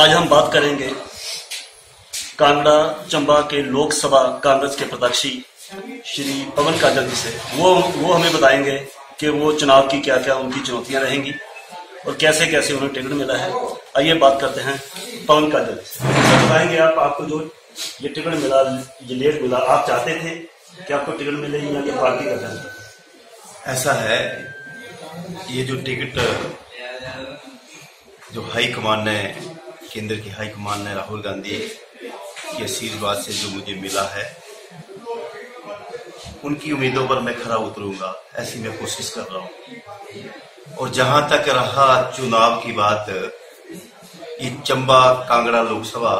आज हम बात करेंगे कांगड़ा चंबा के लोकसभा कांग्रेस के प्रत्याशी श्री पवन काजल जी से। वो हमें बताएंगे कि वो चुनाव की क्या क्या उनकी चुनौतियां रहेंगी और कैसे कैसे उन्हें टिकट मिला है। आइए बात करते हैं पवन काजल जी से। बताएंगे आपको जो ये टिकट मिला, ये लेट मिला, आप चाहते थे कि आपको टिकट मिले या ये पार्टी का था? ऐसा है, ये जो टिकट जो हाईकमान ने, केंद्र की हाईकमान ने राहुल गांधी के आशीर्वाद से जो मुझे मिला है, उनकी उम्मीदों पर मैं खरा उतरूंगा, ऐसी मैं कोशिश कर रहा हूं। और जहां तक रहा चुनाव की बात, ये चंबा कांगड़ा लोकसभा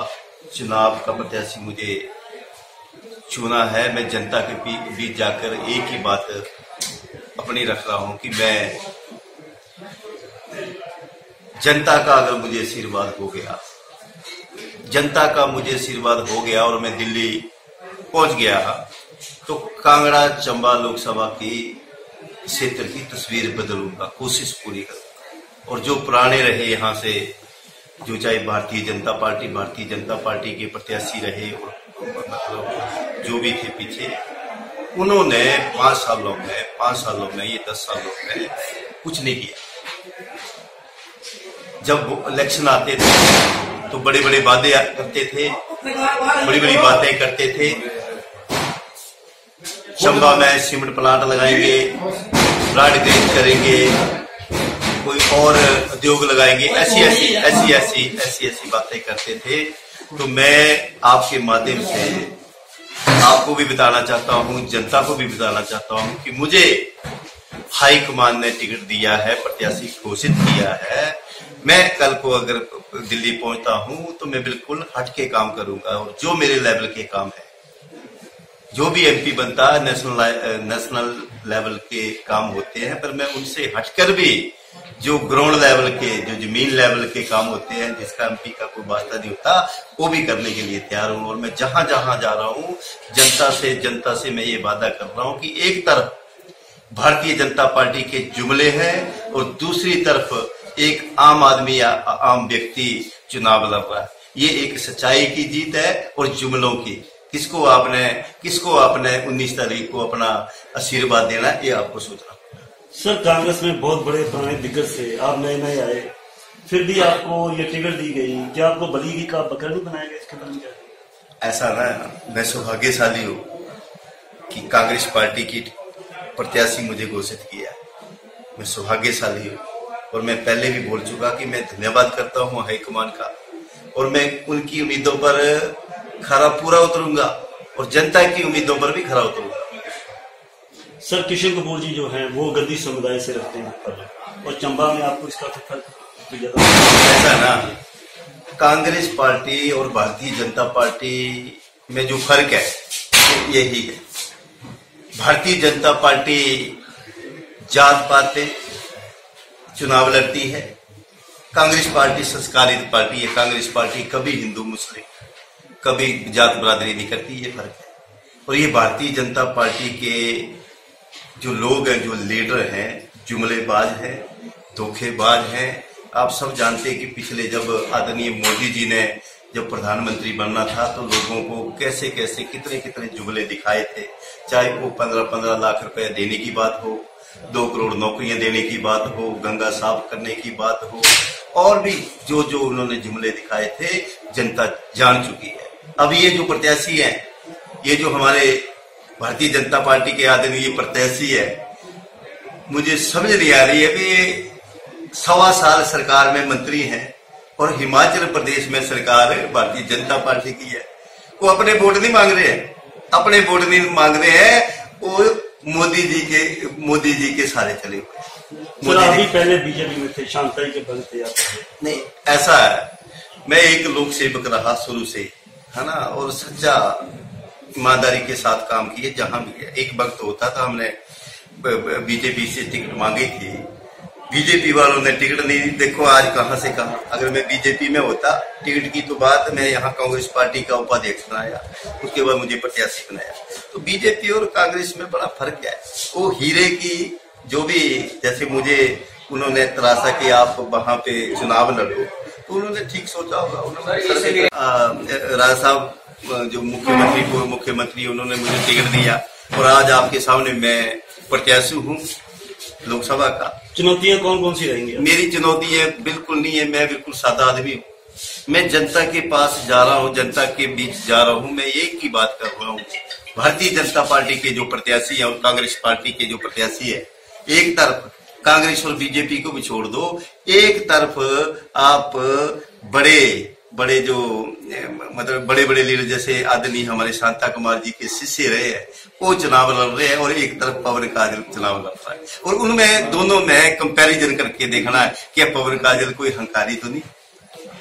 चुनाव का प्रत्याशी मुझे चुना है। मैं जनता के बीच जाकर एक ही बात अपनी रख रहा हूं कि मैं जनता का अगर मुझे आशीर्वाद हो गया, जनता का मुझे आशीर्वाद हो गया और मैं दिल्ली पहुंच गया, तो कांगड़ा चंबा लोकसभा की क्षेत्र की तस्वीर बदलूंगा, कोशिश पूरी करूंगा। और जो पुराने रहे यहाँ से, जो चाहे भारतीय जनता पार्टी के प्रत्याशी रहे और मतलब जो भी थे पीछे, उन्होंने 5 सालों में ये 10 सालों में कुछ नहीं किया। जब इलेक्शन आते थे तो बड़े बड़े वादे करते थे, बड़ी बड़ी बातें करते थे। चंबा में सीमेंट प्लांट लगाएंगे, ब्रॉडगेज करेंगे, कोई और उद्योग लगाएंगे, ऐसी बातें करते थे। तो मैं आपके माध्यम से आपको भी बताना चाहता हूं, जनता को भी बताना चाहता हूं कि मुझे हाईकमान ने टिकट दिया है, प्रत्याशी घोषित किया है। मैं कल को अगर दिल्ली पहुंचता हूं तो मैं बिल्कुल हटके काम करूंगा और जो मेरे लेवल के काम है, जो भी एमपी बनता है नेशनल लेवल के काम होते हैं, पर मैं उनसे हटकर भी जो ग्राउंड लेवल के, जो जमीन लेवल के काम होते हैं, जिसका एमपी का कोई वास्ता नहीं होता, वो भी करने के लिए तैयार हूं। और मैं जहां जहां जा रहा हूं जनता से मैं ये वादा कर रहा हूं कि एक तरफ भारतीय जनता पार्टी के जुमले हैं और दूसरी तरफ एक आम आदमी या आम व्यक्ति चुनाव लड़ रहा है। ये एक सच्चाई की जीत है और जुमलों की। किसको आपने 19 तारीख को अपना आशीर्वाद देना है, ये आपको सोचना। सर, कांग्रेस में बहुत बड़े पुराने दिग्गज थे, आप नए आए, फिर भी आपको ये टिकट दी गई, क्या आपको बली का बकरा नहीं बनाया गया? इसके बारे में क्या? ऐसा ना, मैं सौभाग्यशाली हूँ कि कांग्रेस पार्टी की प्रत्याशी मुझे घोषित किया। मैं सौभाग्यशाली हूँ और मैं पहले भी बोल चुका कि मैं धन्यवाद करता हूँ हाईकमान का, और मैं उनकी उम्मीदों पर खरा पूरा उतरूंगा और जनता की उम्मीदों पर भी खरा उतरूंगा। सर, किशन कपूर जी जो हैं वो गद्दी समुदाय से रखते हैं और चंबा में आपको इसका फर्क ऐसा ना, कांग्रेस पार्टी और भारतीय जनता पार्टी में जो फर्क है यही है। भारतीय जनता पार्टी जात पात पे चुनाव लड़ती है, कांग्रेस पार्टी संस्कारित पार्टी है। कांग्रेस पार्टी कभी हिंदू मुस्लिम, कभी जात बरादरी नहीं करती, ये फर्क है। और ये भारतीय जनता पार्टी के जो लोग हैं, जो लीडर हैं, जुमलेबाज हैं, धोखेबाज हैं। आप सब जानते हैं कि पिछले जब आदरणीय मोदी जी ने जब प्रधानमंत्री बनना था तो लोगों को कैसे कैसे कितने जुमले दिखाए थे, चाहे वो 15-15 लाख रुपए देने की बात हो, 2 करोड़ नौकरियां देने की बात हो, गंगा साफ करने की बात हो, और भी जो उन्होंने जुमले दिखाए थे, जनता जान चुकी है। अब ये जो प्रत्याशी हैं, ये जो हमारे भारतीय जनता पार्टी के आदरणीय प्रत्याशी है, मुझे समझ नहीं आ रही है कि ये 1.25 साल सरकार में मंत्री हैं और हिमाचल प्रदेश में सरकार भारतीय जनता पार्टी की है। वो अपने वोट नहीं मांग रहे हैं, वो मोदी जी के सारे चले हुए। आप भी पहले बीजेपी में थे, शांताई के बल थे आप? नहीं, ऐसा है, मैं एक लोक सेवक रहा शुरू से, है ना, और सच्चा ईमानदारी के साथ काम किए जहां भी गया। एक वक्त होता था, हमने बीजेपी से टिकट मांगी थी, बीजेपी वालों ने टिकट नहीं दी। देखो आज कहां से कहां। अगर मैं बीजेपी में होता, टिकट की तो बात, मैं यहाँ कांग्रेस पार्टी का उपाध्यक्ष बनाया, उसके बाद मुझे प्रत्याशी बनाया। तो बीजेपी और कांग्रेस में बड़ा फर्क है। वो हीरे की जो भी, जैसे मुझे उन्होंने तराशा कि आप वहां पे चुनाव लड़ो, उन्होंने ठीक सोचा होगा। उन्होंने राजा साहब जो मुख्यमंत्री उन्होंने मुझे टिकट दिया और आज आपके सामने मैं प्रत्याशी हूँ लोकसभा का। चुनौतियां कौन कौन सी रहेंगी? मेरी चुनौती है बिल्कुल नहीं है, मैं बिल्कुल सादा आदमी हूँ। मैं जनता के पास जा रहा हूँ, जनता के बीच जा रहा हूँ। मैं एक ही बात कर रहा हूँ, भारतीय जनता पार्टी के जो प्रत्याशी है और कांग्रेस पार्टी के जो प्रत्याशी है, एक तरफ कांग्रेस और बीजेपी को भी छोड़ दो, एक तरफ आप बड़े जो मतलब बड़े बड़े लीडर जैसे आदरणीय हमारे शांता कुमार जी के शिष्य रहे हैं, वो चुनाव लड़ रहे हैं और एक तरफ पवन काजल चुनाव लड़ रहा है। और उनमें दोनों में कंपैरिजन करके देखना है, क्या पवन काजल कोई हंकारी तो नहीं,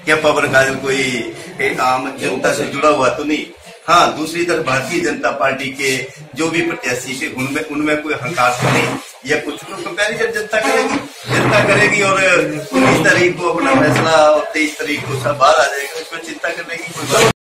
क्या पवन काजल कोई आम जनता से जुड़ा हुआ तो नहीं। हाँ, दूसरी तरफ भारतीय जनता पार्टी के जो भी प्रत्याशी थे उनमें कोई हंकार तो नहीं, या कुछ तो कंपैरिजन जनता करेगी और 19 तारीख को अपना फैसला और 23 तारीख को सब बाहर आ जाएगा, उसमें चिंता करने की कोई बात